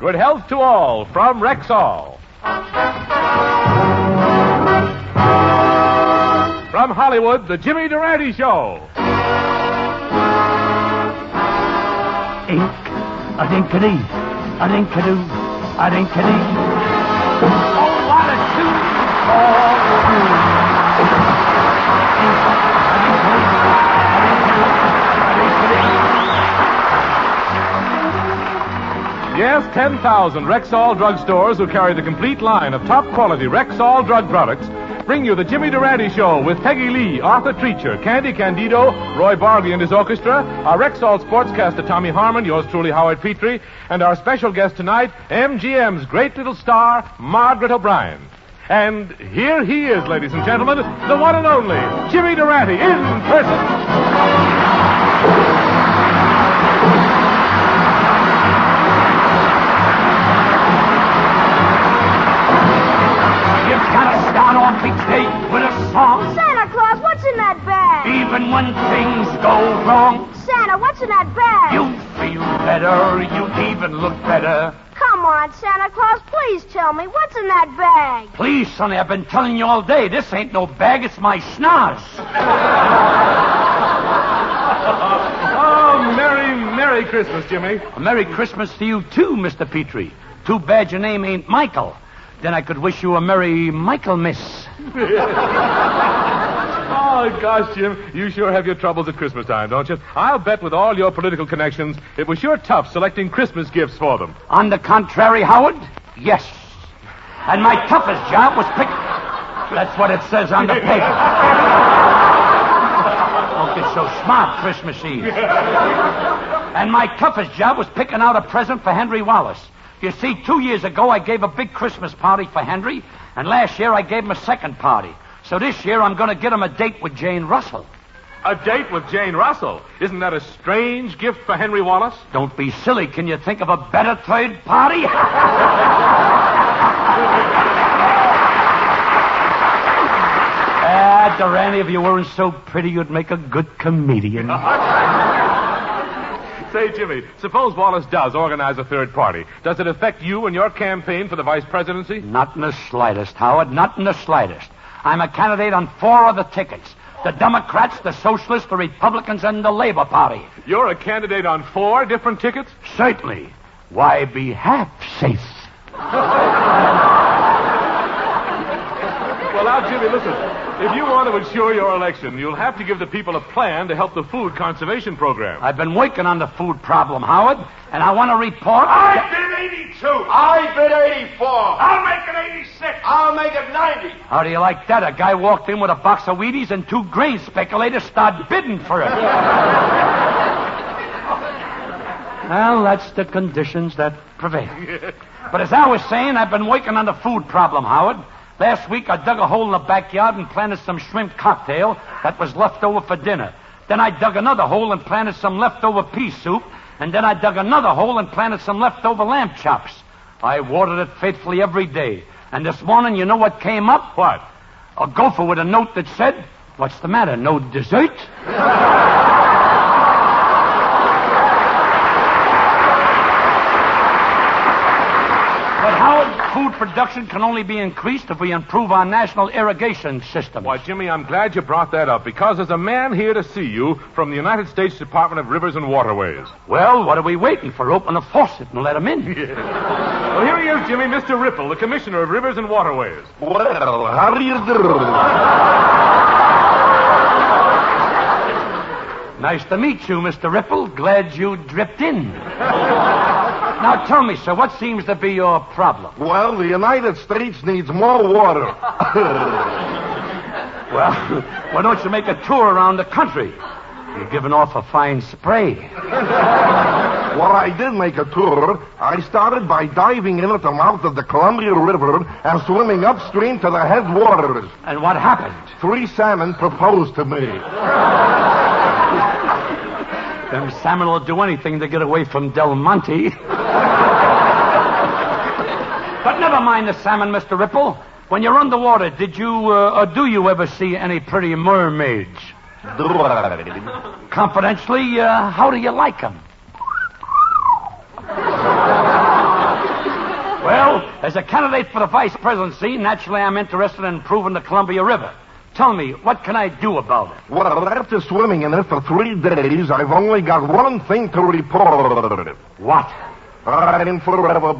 Good health to all from Rexall. From Hollywood, the Jimmy Durante Show. Ink, a dinkity, a dinkadoo, a dinkity. Oh, what a tune! All through. Ink, a dinkity, a dinkadoo, a dinkity. Yes, 10,000 Rexall drugstores who carry the complete line of top-quality Rexall drug products bring you the Jimmy Durante Show with Peggy Lee, Arthur Treacher, Candy Candido, Roy Barkley and his orchestra, our Rexall sportscaster Tommy Harmon, yours truly Howard Petrie, and our special guest tonight, MGM's great little star, Margaret O'Brien. And here he is, ladies and gentlemen, the one and only Jimmy Durante in person. Start off each day with a song. Santa Claus, what's in that bag? Even when things go wrong, Santa, what's in that bag? you feel better, you even look better. Come on, Santa Claus, please tell me, what's in that bag? Please, Sonny, I've been telling you all day, this ain't no bag, it's my schnoz. Oh, Merry Christmas, Jimmy. A Merry Christmas to you, too, Mr. Petrie. Too bad your name ain't Michael. Then I could wish you a Merry Michaelmas. Oh, gosh, Jim, you sure have your troubles at Christmas time, don't you? I'll bet with all your political connections, it was sure tough selecting Christmas gifts for them. On the contrary, Howard, yes. And my toughest job was pick... That's what it says on the paper. Don't get so smart, Christmas Eve. And my toughest job was picking out a present for Henry Wallace. You see, 2 years ago, I gave a big Christmas party for Henry, and last year I gave him a second party. So this year I'm going to get him a date with Jane Russell. A date with Jane Russell? Isn't that a strange gift for Henry Wallace? Don't be silly. Can you think of a better third party? Durante, if you weren't so pretty, you'd make a good comedian. Say, Jimmy, suppose Wallace does organize a third party. Does it affect you and your campaign for the vice presidency? Not in the slightest, Howard. Not in the slightest. I'm a candidate on 4 of the tickets. The Democrats, the Socialists, the Republicans, and the Labor Party. You're a candidate on 4 different tickets? Certainly. Why be half safe? Well, now, Jimmy, listen. If you want to ensure your election, you'll have to give the people a plan to help the food conservation program. I've been working on the food problem, Howard, and I want to report... I bid 82. I bid 84. I'll make it 86. I'll make it 90. How do you like that? A guy walked in with a box of Wheaties and 2 grain speculators start bidding for it. Well, that's the conditions that prevail. But as I was saying, I've been working on the food problem, Howard. Last week, I dug a hole in the backyard and planted some shrimp cocktail that was left over for dinner. Then I dug another hole and planted some leftover pea soup. And then I dug another hole and planted some leftover lamb chops. I watered it faithfully every day. And this morning, you know what came up? What? A gopher with a note that said, "What's the matter, no dessert?" But Howard, food production can only be increased if we improve our national irrigation system. Why, Jimmy, I'm glad you brought that up, because there's a man here to see you from the United States Department of Rivers and Waterways. Well, what are we waiting for? Open the faucet and let him in. Well, here he is, Jimmy, Mr. Ripple, the Commissioner of Rivers and Waterways. Well, how do you do? Nice to meet you, Mr. Ripple. Glad you dripped in. Now, tell me, sir, what seems to be your problem? Well, the United States needs more water. Well, why don't you make a tour around the country? You're giving off a fine spray. Well, I did make a tour. I started by diving in at the mouth of the Columbia River and swimming upstream to the headwaters. And what happened? 3 salmon proposed to me. Them salmon will do anything to get away from Del Monte. But never mind the salmon, Mr. Ripple. When you're underwater, did you or do you ever see any pretty mermaids? Confidentially, how do you like them? As a candidate for the vice presidency, naturally I'm interested in improving the Columbia River. Tell me, what can I do about it? Well, after swimming in it for 3 days, I've only got one thing to report. What? Riding forever,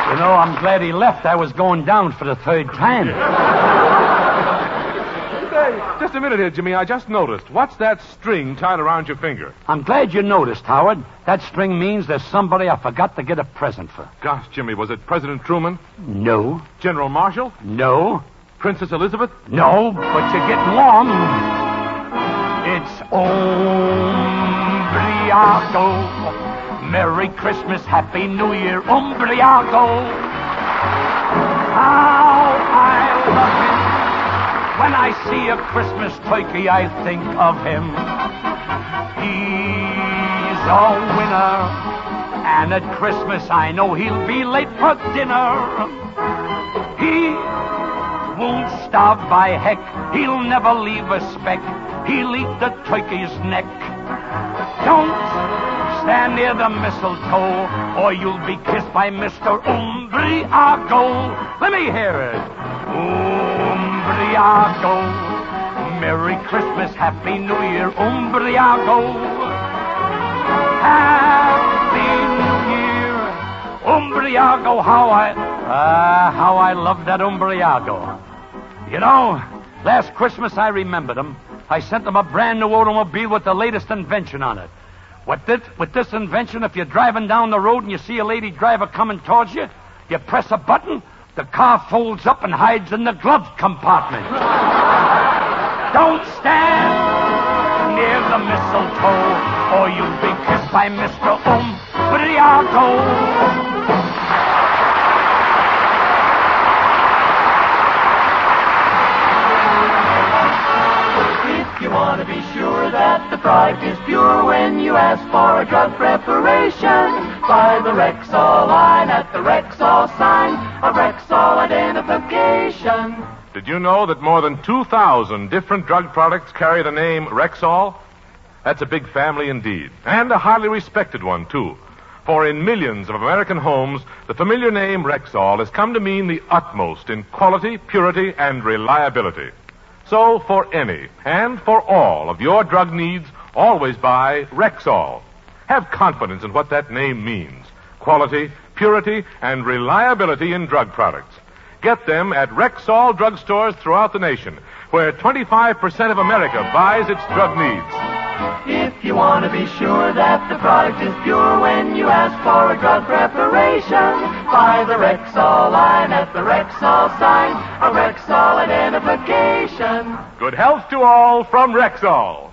You know, I'm glad he left. I was going down for the 3rd time. Hey, just a minute here, Jimmy. I just noticed. What's that string tied around your finger? I'm glad you noticed, Howard. That string means there's somebody I forgot to get a present for. Gosh, Jimmy, was it President Truman? No. General Marshall? No. Princess Elizabeth? No, but you're getting warm. It's Umbriago. Merry Christmas, Happy New Year, Umbriago. How I love him. When I see a Christmas turkey, I think of him. He's a winner. And at Christmas, I know he'll be late for dinner. He won't starve by heck. He'll never leave a speck. He'll eat the turkey's neck. Don't stand near the mistletoe, or you'll be kissed by Mr. Umbriago. Let me hear it. Umbriago. Merry Christmas, Happy New Year, Umbriago. Happy New Year, Umbriago. How I love that Umbriago. You know, last Christmas I remembered him. I sent him a brand new automobile with the latest invention on it. With this invention, if you're driving down the road and you see a lady driver coming towards you, you press a button, the car folds up and hides in the glove compartment. Don't stand near the mistletoe, or you'll be kissed by Mr. Umbriago. You want to be sure that the product is pure when you ask for a drug preparation. By the Rexall line at the Rexall sign of Rexall identification. Did you know that more than 2,000 different drug products carry the name Rexall? That's a big family indeed, and a highly respected one, too. For in millions of American homes, the familiar name Rexall has come to mean the utmost in quality, purity, and reliability. So, for any and for all of your drug needs, always buy Rexall. Have confidence in what that name means. Quality, purity, and reliability in drug products. Get them at Rexall drugstores throughout the nation, where 25% of America buys its drug needs. If you want to be sure that the product is pure when you ask for a drug preparation, buy the Rexall line at the Rexall sign of Rexall identification. Good health to all from Rexall.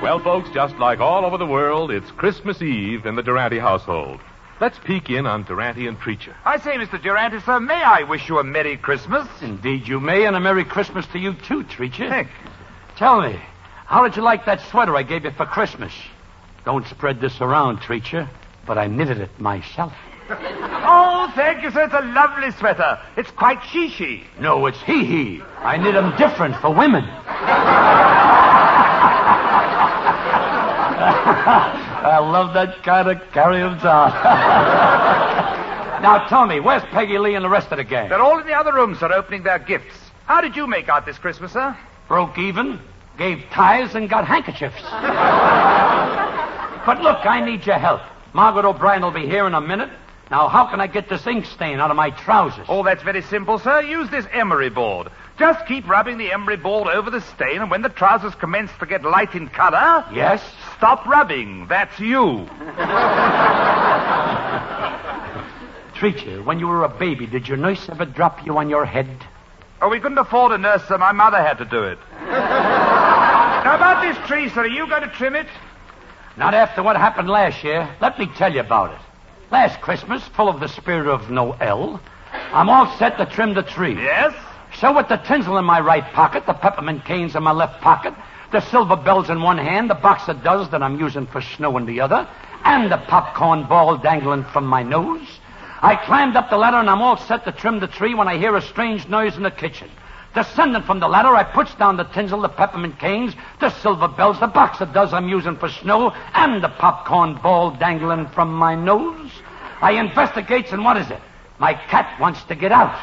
Well, folks, just like all over the world, it's Christmas Eve in the Durante household. Let's peek in on Durante and Treacher. I say, Mr. Durante, sir, may I wish you a Merry Christmas? Indeed you may, and a Merry Christmas to you, too, Treacher. Thank Tell me, how did you like that sweater I gave you for Christmas? Don't spread this around, Treacher, but I knitted it myself. Oh, thank you, sir. It's a lovely sweater. It's quite she-she. No, it's he-he. I knit them different for women. I love that kind of carry-ons on. Now, tell me, where's Peggy Lee and the rest of the gang? They're all in the other room, sir, opening their gifts. How did you make out this Christmas, sir? Broke even, gave tithes, and got handkerchiefs. But look, I need your help. Margaret O'Brien will be here in a minute. Now, how can I get this ink stain out of my trousers? Oh, that's very simple, sir. Use this emery board. Just keep rubbing the emery board over the stain, and when the trousers commence to get light in color... Yes? Stop rubbing. That's you. Treacher, when you were a baby, did your nurse ever drop you on your head? Oh, we couldn't afford a nurse, sir. My mother had to do it. Now, about this tree, sir, are you going to trim it? Not after what happened last year. Let me tell you about it. Last Christmas, full of the spirit of Noel, I'm all set to trim the tree. Yes? So with the tinsel in my right pocket, the peppermint canes in my left pocket, The silver bells in one hand, the box of does that I'm using for snow in the other, and the popcorn ball dangling from my nose. I climbed up the ladder, and I'm all set to trim the tree when I hear a strange noise in the kitchen. Descending from the ladder, I puts down the tinsel, the peppermint canes, the silver bells, the box of does I'm using for snow, and the popcorn ball dangling from my nose. I investigates, and what is it? My cat wants to get out.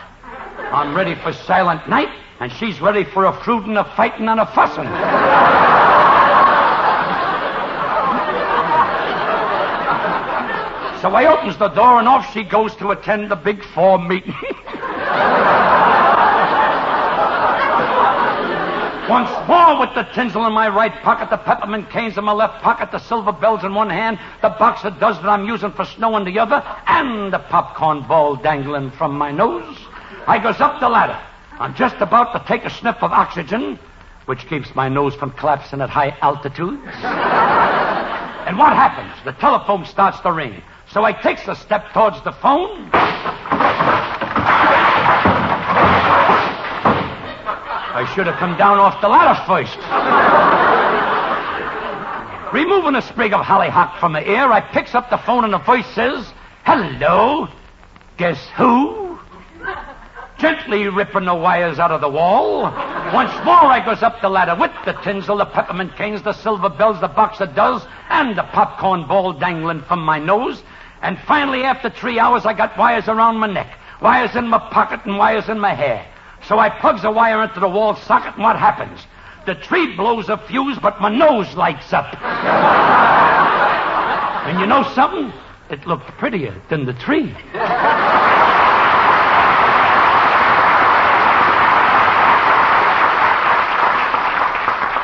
I'm ready for silent night, and she's ready for a fruitin', a fightin', and a fussin'. So I opens the door, and off she goes to attend the Big Four meeting. Once more with the tinsel in my right pocket, the peppermint canes in my left pocket, the silver bells in one hand, the box of does that I'm using for snow in the other, and the popcorn ball dangling from my nose. I goes up the ladder. I'm just about to take a sniff of oxygen, which keeps my nose from collapsing at high altitudes. And what happens? The telephone starts to ring. So I takes a step towards the phone. I should have come down off the ladder first. Removing a sprig of hollyhock from the air, I picks up the phone and the voice says, "Hello? Guess who?" Gently ripping the wires out of the wall. Once more I goes up the ladder with the tinsel, the peppermint canes, the silver bells, the box of does, and the popcorn ball dangling from my nose. And finally, after 3 hours, I got wires around my neck, wires in my pocket, and wires in my hair. So I plugs a wire into the wall socket, and what happens? The tree blows a fuse, but my nose lights up. And you know something? It looked prettier than the tree.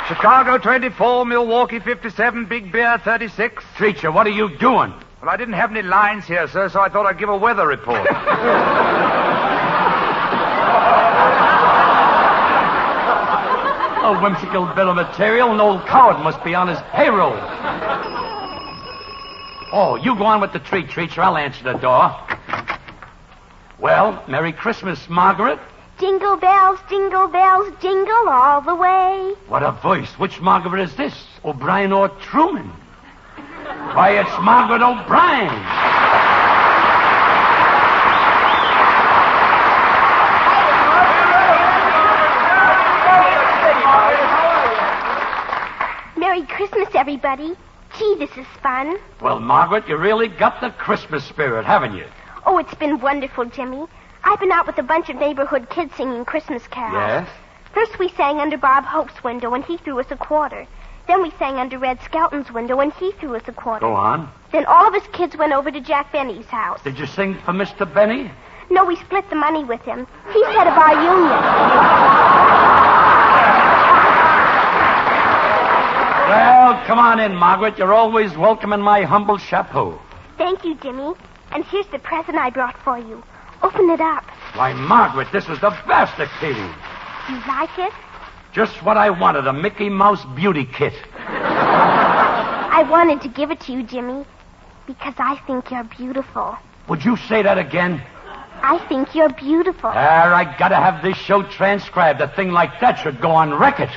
Chicago 24, Milwaukee 57, Big Bear 36. Treacher, what are you doing? Well, I didn't have any lines here, sir, so I thought I'd give a weather report. A whimsical bit of material. An old coward must be on his payroll. Oh, you go on with the treat, Treacher. I'll answer the door. Well, Merry Christmas, Margaret. Jingle bells, jingle all the way. What a voice. Which Margaret is this? O'Brien or Truman? Why, it's Margaret O'Brien. Merry Christmas, everybody. Gee, this is fun. Well, Margaret, you really got the Christmas spirit, haven't you? Oh, it's been wonderful, Jimmy. I've been out with a bunch of neighborhood kids singing Christmas carols. Yes? First we sang under Bob Hope's window, and he threw us a quarter. Then we sang under Red Skelton's window, and he threw us a quarter. Go on. Then all of us kids went over to Jack Benny's house. Did you sing for Mr. Benny? No, we split the money with him. He's head of our union. Well, come on in, Margaret. You're always welcome in my humble chapeau. Thank you, Jimmy. And here's the present I brought for you. Open it up. Why, Margaret, this is the best of kitty. You like it? Just what I wanted, a Mickey Mouse beauty kit. I wanted to give it to you, Jimmy, because I think you're beautiful. Would you say that again? I think you're beautiful. I gotta have this show transcribed. A thing like that should go on record.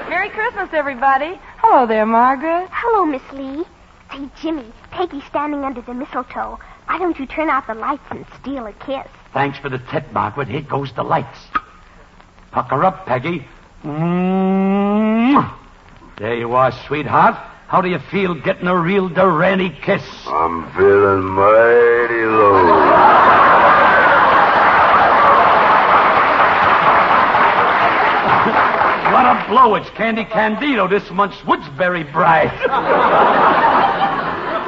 Merry Christmas, everybody. Hello there, Margaret. Hello, Miss Lee. Say, Jimmy, Peggy's standing under the mistletoe. Why don't you turn out the lights and steal a kiss? Thanks for the tip, Margaret. Here goes the lights. Pucker up, Peggy. There you are, sweetheart. How do you feel getting a real Durante kiss? I'm feeling mighty low. What a blow. It's Candy Candido, this month's Woodsbury bride.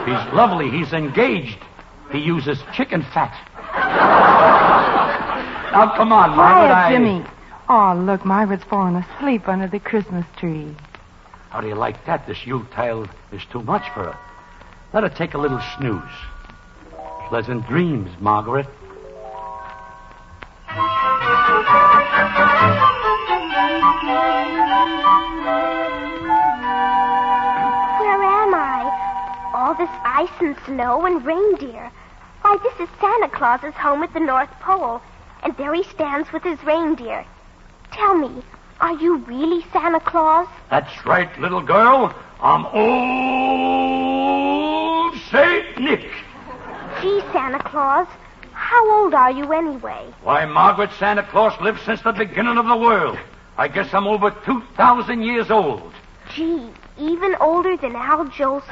He's lovely. He's engaged. He uses chicken fat. Now, come on, Margaret. Quiet, Jimmy. Oh, look, Margaret's fallen asleep under the Christmas tree. How do you like that? This Yule-tile is too much for her. Let her take a little snooze. Pleasant dreams, Margaret. Where am I? All this ice and snow and reindeer. Why, this is Santa Claus's home at the North Pole. And there he stands with his reindeer. Tell me, Are you really Santa Claus? That's right, little girl. I'm old Saint Nick. Gee, Santa Claus, how old are you anyway? Why, Margaret, Santa Claus lived since the beginning of the world. I guess I'm over 2,000 years old. Gee, even older than Al Jolson.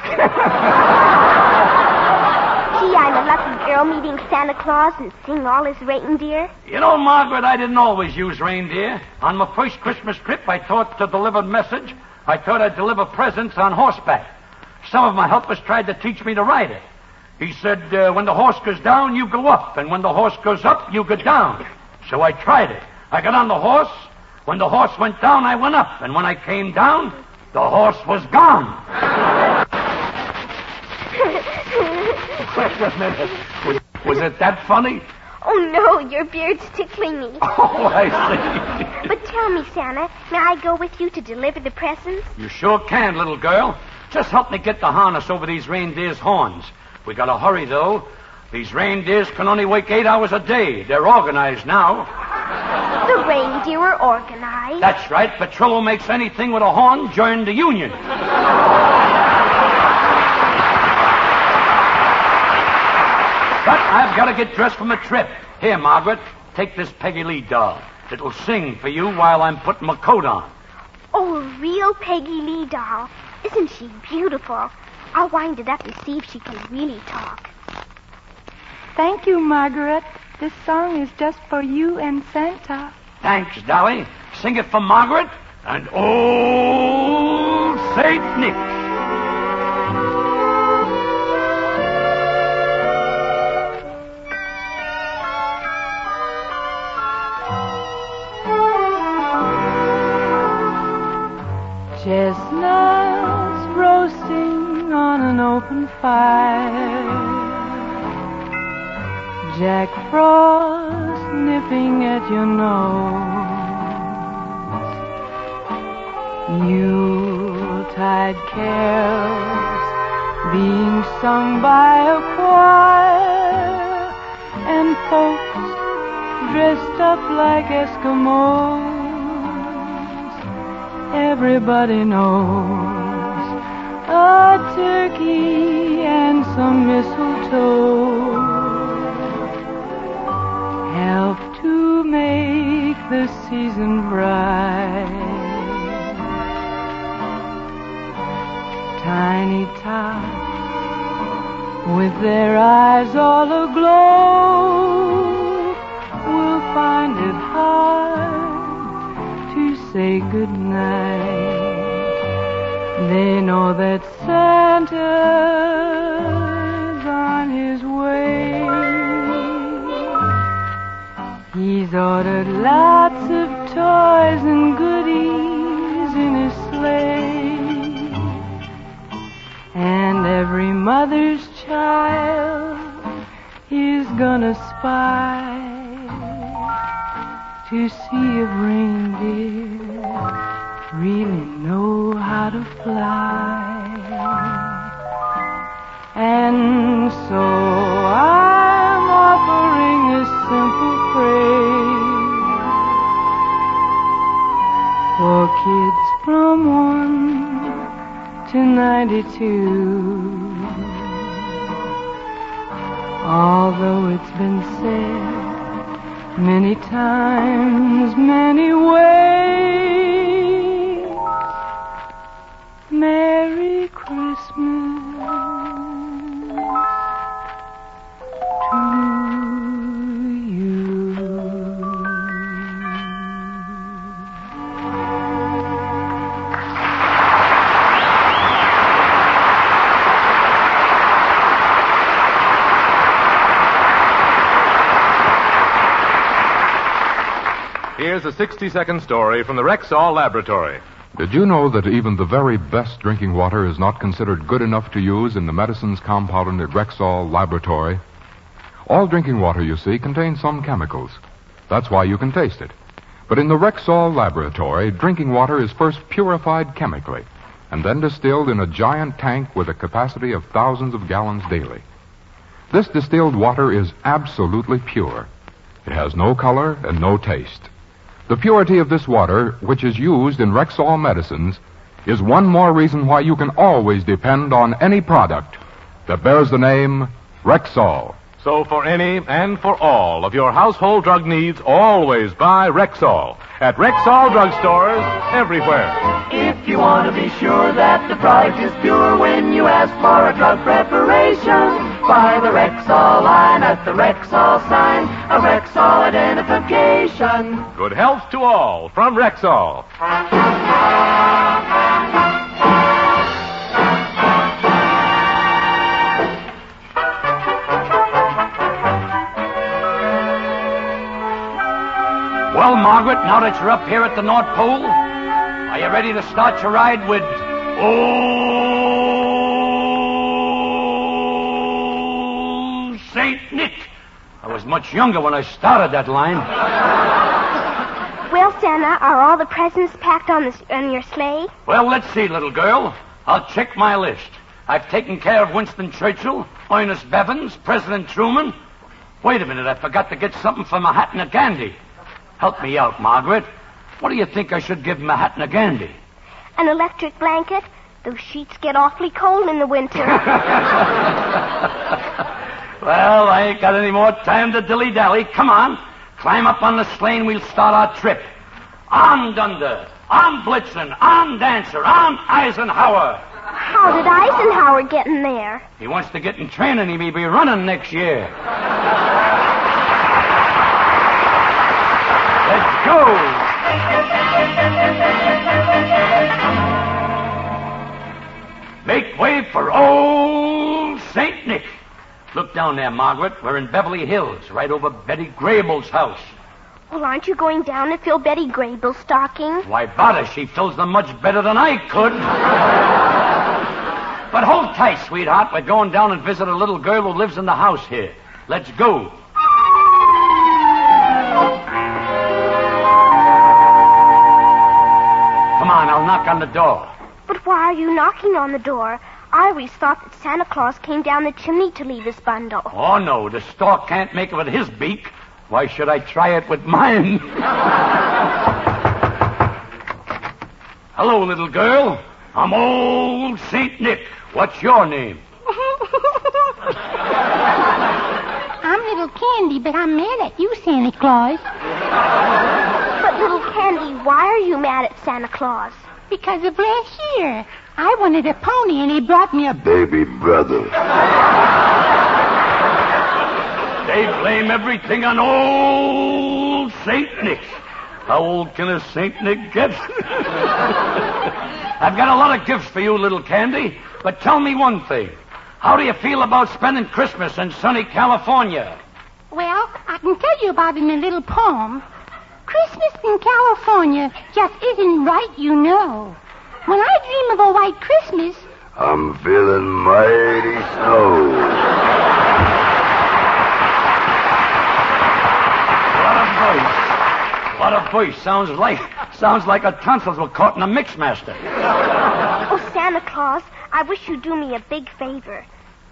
Gee, I'm a lucky girl meeting Santa Claus and seeing all his reindeer. You know, Margaret, I didn't always use reindeer. On my first Christmas trip, I thought to deliver a message, I thought I'd deliver presents on horseback. Some of my helpers tried to teach me to ride it. He said, when the horse goes down, you go up, and when the horse goes up, you go down. So I tried it. I got on the horse. When the horse went down, I went up, and when I came down, the horse was gone. Wait a minute. Was it that funny? Oh, no, your beard's tickling me. Oh, I see. But tell me, Santa, may I go with you to deliver the presents? You sure can, little girl. Just help me get the harness over these reindeer's horns. We gotta hurry, though. These reindeers can only wake 8 hours a day. They're organized now. The reindeer are organized. That's right. Petrillo makes anything with a horn join the union. But I've got to get dressed for my trip. Here, Margaret, take this Peggy Lee doll. It'll sing for you while I'm putting my coat on. Oh, a real Peggy Lee doll. Isn't she beautiful? I'll wind it up and see if she can really talk. Thank you, Margaret. This song is just for you and Santa. Thanks, Dolly. Sing it for Margaret and old Saint Nick. Chestnuts roasting on an open fire. Jack Frost nipping at your nose. Yuletide carols being sung by a choir. And folks dressed up like Eskimos. Everybody knows a turkey and some mistletoe help to make the season bright. Tiny tots with their eyes all aglow will find it hard to say goodnight. They know that Santa's on his way. He's ordered lots of toys and goodies in his sleigh. And every mother's child is gonna spy to see if reindeer really know how to fly. And so I'm offering a simple phrase for kids from 1 to 92. Although it's been said many times, many ways, Merry Christmas to you. Here's a 60-second story from the Rexall Laboratory. Did you know that even the very best drinking water is not considered good enough to use in the medicines compounded at Rexall Laboratory? All drinking water, you see, contains some chemicals. That's why you can taste it. But in the Rexall Laboratory, drinking water is first purified chemically and then distilled in a giant tank with a capacity of thousands of gallons daily. This distilled water is absolutely pure. It has no color and no taste. The purity of this water, which is used in Rexall medicines, is one more reason why you can always depend on any product that bears the name Rexall. So for any and for all of your household drug needs, always buy Rexall at Rexall drugstores everywhere. If you want to be sure that the product is pure when you ask for a drug preparation, buy the Rexall line at the Rexall sign, a Rexall identification. Good health to all from Rexall. Well, Margaret, now that you're up here at the North Pole, are you ready to start your ride with Old Saint Nick? I was much younger when I started that line. Well, Santa, are all the presents packed on your sleigh? Well, let's see, little girl. I'll check my list. I've taken care of Winston Churchill, Ernest Bevins, President Truman. Wait a minute, I forgot to get something for Mahatma Gandhi. Help me out, Margaret. What do you think I should give Mahatma Gandhi? An electric blanket? Those sheets get awfully cold in the winter. Well, I ain't got any more time to dilly-dally. Come on. Climb up on the sleigh and we'll start our trip. On Dunder, on Blitzen, on Dancer, on Eisenhower. How did Eisenhower get in there? He wants to get in training. He may be running next year. Let's go! Make way for Old Saint Nick. Look down there, Margaret. We're in Beverly Hills, right over Betty Grable's house. Well, aren't you going down to fill Betty Grable's stockings? Why, bother, she fills them much better than I could. But hold tight, sweetheart. We're going down and visit a little girl who lives in the house here. Let's go. Come on, I'll knock on the door. But why are you knocking on the door? I always thought that Santa Claus came down the chimney to leave his bundle. Oh, no, the stork can't make it with his beak. Why should I try it with mine? Hello, little girl. I'm Old Saint Nick. What's your name? I'm Little Candy, but I'm mad at you, Santa Claus. But, Little Candy, why are you mad at Santa Claus? Because of last year. I wanted a pony, and he brought me a Baby brother. They blame everything on Old Saint Nick. How old can a Saint Nick get? I've got a lot of gifts for you, little Candy, but tell me one thing. How do you feel about spending Christmas in sunny California? Well, I can tell you about it in a little poem. Christmas in California just isn't right, you know. When I dream of a white Christmas, I'm feeling mighty snow. What a voice. Sounds like a tonsils were caught in a mixmaster. Oh, Santa Claus, I wish you'd do me a big favor.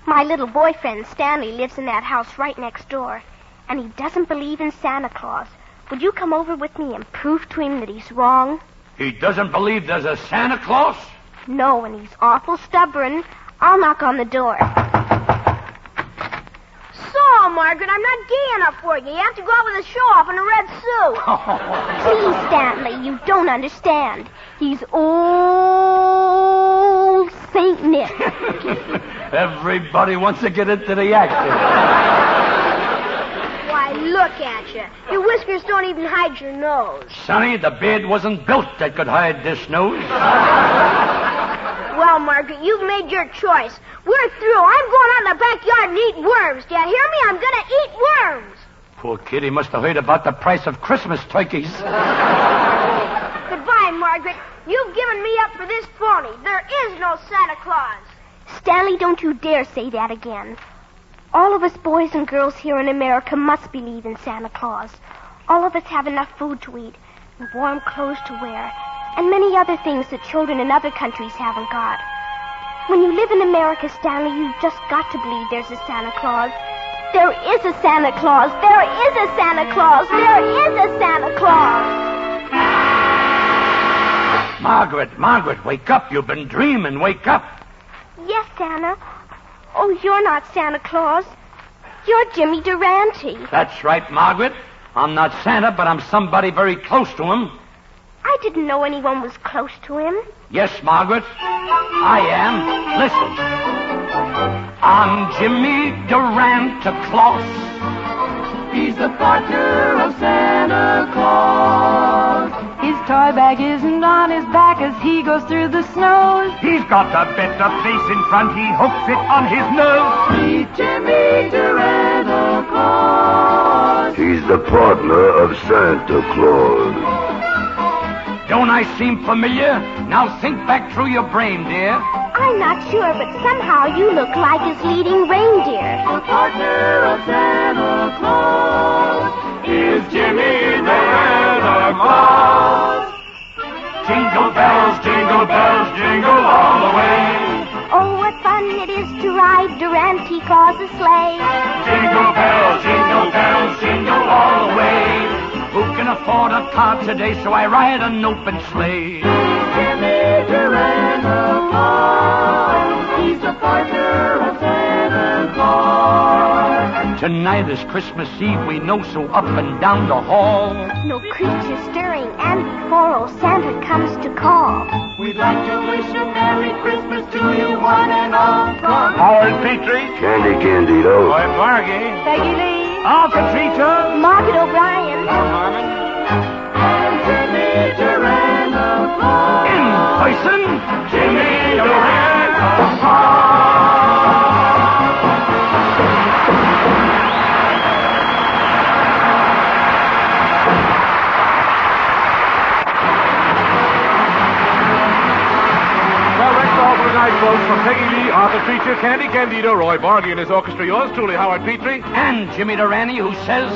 My little boyfriend, Stanley, lives in that house right next door, and he doesn't believe in Santa Claus. Would you come over with me and prove to him that he's wrong? He doesn't believe there's a Santa Claus? No, and he's awful stubborn. I'll knock on the door. So, Margaret, I'm not gay enough for you. You have to go out with a show-off in a red suit. Please, Stanley, you don't understand. He's Old Saint Nick. Everybody wants to get into the action. Why, look at you. Your whiskers don't even hide your nose. Sonny, the beard wasn't built that could hide this nose. Well, Margaret, you've made your choice. We're through. I'm going out in the backyard and eat worms. Do you hear me? I'm going to eat worms. Poor kid, he must have heard about the price of Christmas turkeys. Goodbye, Margaret. You've given me up for this pony. There is no Santa Claus. Stanley, don't you dare say that again. All of us boys and girls here in America must believe in Santa Claus. All of us have enough food to eat and warm clothes to wear and many other things that children in other countries haven't got. When you live in America, Stanley, you've just got to believe there's a Santa Claus. There is a Santa Claus. There is a Santa Claus. There is a Santa Claus. Margaret, wake up. You've been dreaming. Wake up. Yes, Santa. Oh, you're not Santa Claus. You're Jimmy Durante. That's right, Margaret. I'm not Santa, but I'm somebody very close to him. I didn't know anyone was close to him. Yes, Margaret, I am. Listen. I'm Jimmy Durante Claus. He's the partner of Santa Claus. His toy bag isn't on his back as he goes through the snow. He's got a better face in front. He hooks it on his nose. Meet Jimmy Durante Claus. He's the partner of Santa Claus. Don't I seem familiar? Now think back through your brain, dear. I'm not sure, but somehow you look like his leading reindeer. The partner of Santa Claus is Jimmy Durante Claus. Jingle bells, jingle all the way. Oh, what fun it is to ride Durante Claus's sleigh. Jingle bells, jingle all the way. Who can afford a car today, so I ride an open sleigh. Jimmy Durante Claus. He's the partner of Santa Claus. Tonight is Christmas Eve, we know, so up and down the hall. No creature stirring, and before old Santa comes to call. We'd like to wish a Merry Christmas to you one and all from Howard Petrie. Candy Candido. Roy Bargy. Peggy Lee. Arthur Treacher. Margaret O'Brien. Harmon. and Jimmy Durante Claus. In person, Jimmy Durante Claus. Folks, from Peggy Lee, Arthur Treacher, Candy Candido, Roy Bargy and his orchestra, yours truly, Howard Petrie. and Jimmy Durante, who says,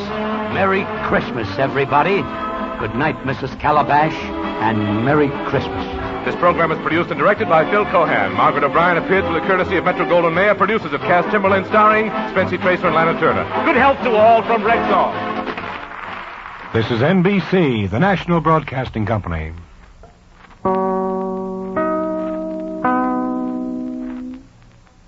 Merry Christmas, everybody. Good night, Mrs. Calabash, and Merry Christmas. This program is produced and directed by Phil Cohan. Margaret O'Brien appeared through the courtesy of Metro Goldwyn Mayer, producers of Cass Timberland, starring Spency Tracer and Lana Turner. Good health to all from Rexall. This is NBC, the National Broadcasting Company.